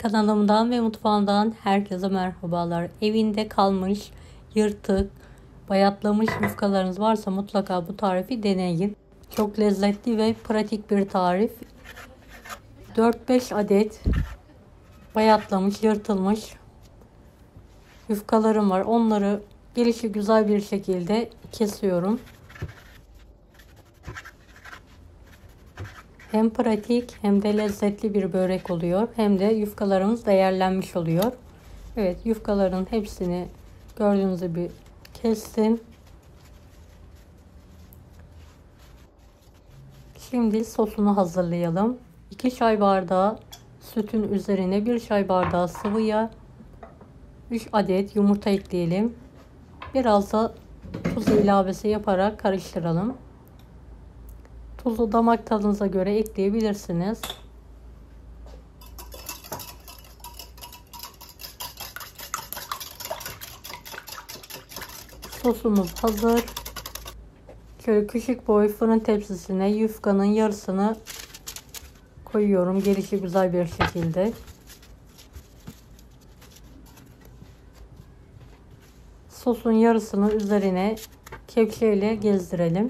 Kanalımdan ve mutfağımdan herkese merhabalar. Evinde kalmış, yırtık, bayatlamış yufkalarınız varsa mutlaka bu tarifi deneyin. Çok lezzetli ve pratik bir tarif. 4-5 adet bayatlamış, yırtılmış yufkalarım var. Onları gelişi güzel bir şekilde kesiyorum. Hem pratik hem de lezzetli bir börek oluyor. Hem de yufkalarımız değerlenmiş oluyor. Evet, yufkaların hepsini gördüğünüz gibi kestim. Şimdi sosunu hazırlayalım. 2 çay bardağı sütün üzerine 1 çay bardağı sıvı yağ, 3 adet yumurta ekleyelim. Biraz da tuz ilavesi yaparak karıştıralım. Tuzu damak tadınıza göre ekleyebilirsiniz. Sosumuz hazır. Şöyle küçük boy fırın tepsisine yufkanın yarısını koyuyorum. Gelişi güzel bir şekilde. Sosun yarısını üzerine kepçeyle gezdirelim.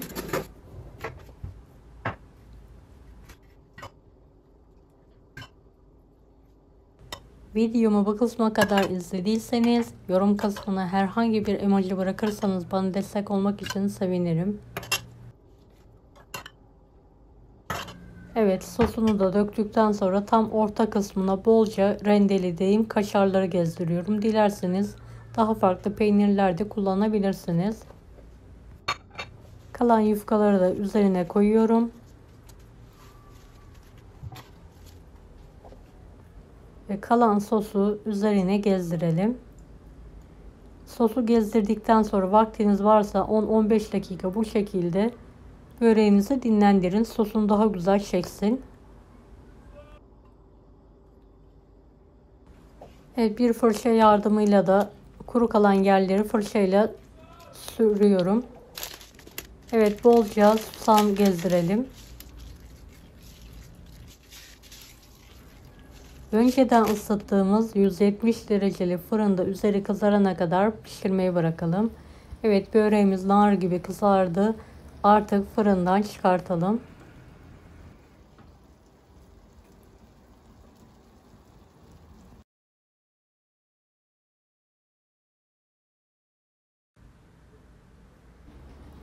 Videomu bu kısma kadar izlediyseniz yorum kısmına herhangi bir emoji bırakırsanız bana destek olmak için sevinirim. Evet, sosunu da döktükten sonra tam orta kısmına bolca rendelediğim kaşarları gezdiriyorum. Dilerseniz daha farklı peynirler de kullanabilirsiniz. Kalan yufkaları da üzerine koyuyorum. Ve kalan sosu üzerine gezdirelim. Sosu gezdirdikten sonra vaktiniz varsa 10-15 dakika bu şekilde böreğinizi dinlendirin. Sosun daha güzel çeksin. Evet, bir fırça yardımıyla da kuru kalan yerleri fırçayla sürüyorum. Evet, bolca susam gezdirelim. Önceden ısıttığımız 170 dereceli fırında üzeri kızarana kadar pişirmeye bırakalım. Evet, böreğimiz nar gibi kızardı. Artık fırından çıkartalım.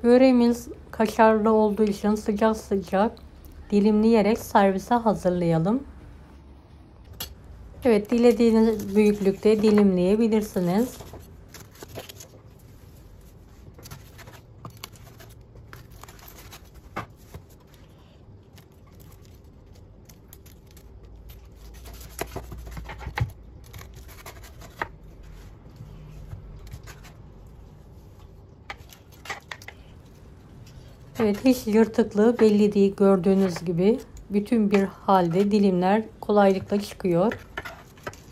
Böreğimiz kaşarlı olduğu için sıcak sıcak dilimleyerek servise hazırlayalım. Evet, dilediğiniz büyüklükte dilimleyebilirsiniz. Evet, hiç yırtıklığı belli değil, gördüğünüz gibi bütün bir halde dilimler kolaylıkla çıkıyor.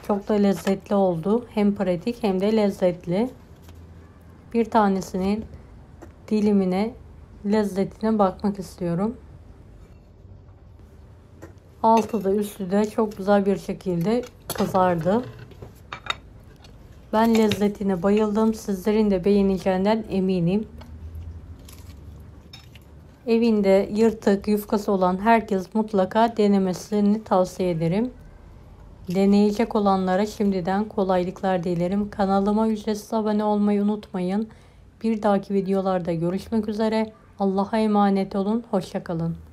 Çok da lezzetli oldu. Hem pratik hem de lezzetli. Bir tanesinin dilimine, lezzetine bakmak istiyorum. Altı da üstü de çok güzel bir şekilde kızardı. Ben lezzetine bayıldım. Sizlerin de beğeneceğinden eminim. Evinde yırtık yufkası olan herkes mutlaka denemesini tavsiye ederim. Deneyecek olanlara şimdiden kolaylıklar dilerim. Kanalıma ücretsiz abone olmayı unutmayın. Bir dahaki videolarda görüşmek üzere. Allah'a emanet olun. Hoşça kalın.